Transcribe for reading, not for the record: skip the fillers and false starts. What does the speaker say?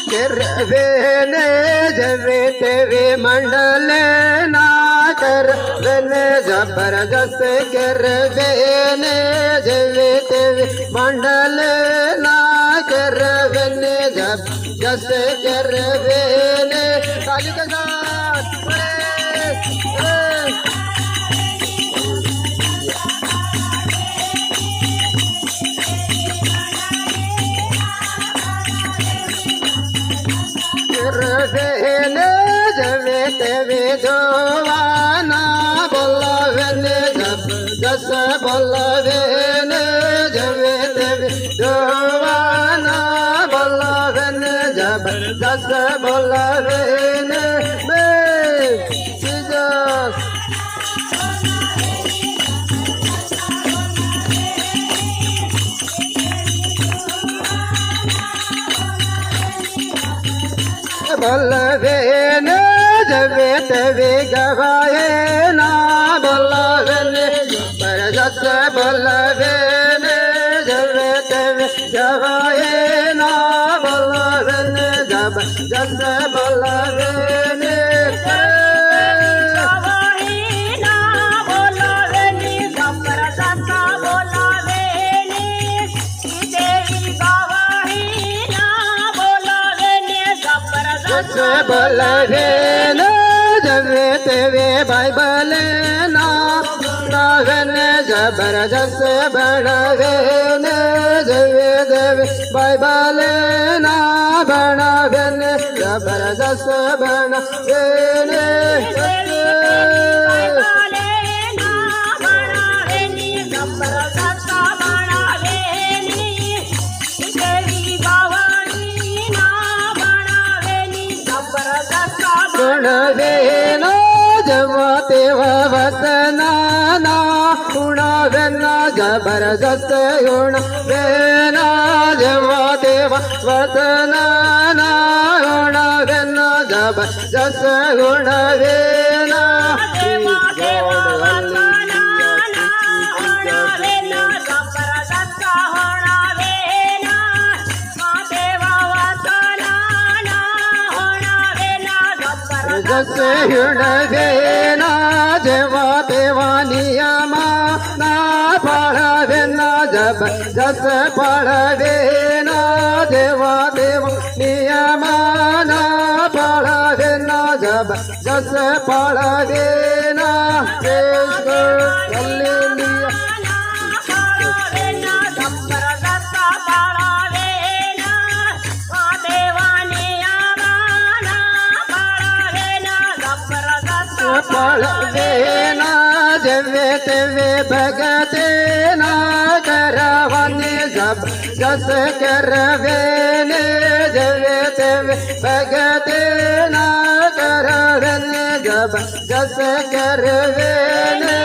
करवेने जवे तेवे मंडल ना करवेने जबरदस्त करवेने जवे तेवे मंडल ना करवेने जबरदस्त करवेने ताली के साथ करवेने जवे तेवे जोवाना बोलवेने जबरदस्त बोलवेने जवे तेवे जोवाना बोलवेने जबरदस्त बोलवेने जीसस बोलवेने जवे तवे गवाए ना बोलवेने जबरदस्त बोलवेने जवे तवे गवाए ना बोलवेने जबरदस्त बोलवेने बोलवेने जवे तेवे बाइबल ना बोलवेने जबरदस्त बनवेने जवे देवे बाइबल ना बनवेने जबरदस्त बनवेने गुणवेना जवा तेवा वसना ना गुणवेना जबरदस्त गुणवेना जवा तेवा वसना ना गुणवेना जबरदस्त गुणवेना जस हुणवेना जेवा तेवा नियमा ना पाळवेना जबरदस्त पाळवेना जेवा तेवा नियमा ना पाळवेना जबरदस्त पाळवेना हालेलुया पाळवेना जवे तेवे भगते ना करवाने जबरदस्त करवेने जवे तेवे भगते ना करवेने जबरदस्त करवेने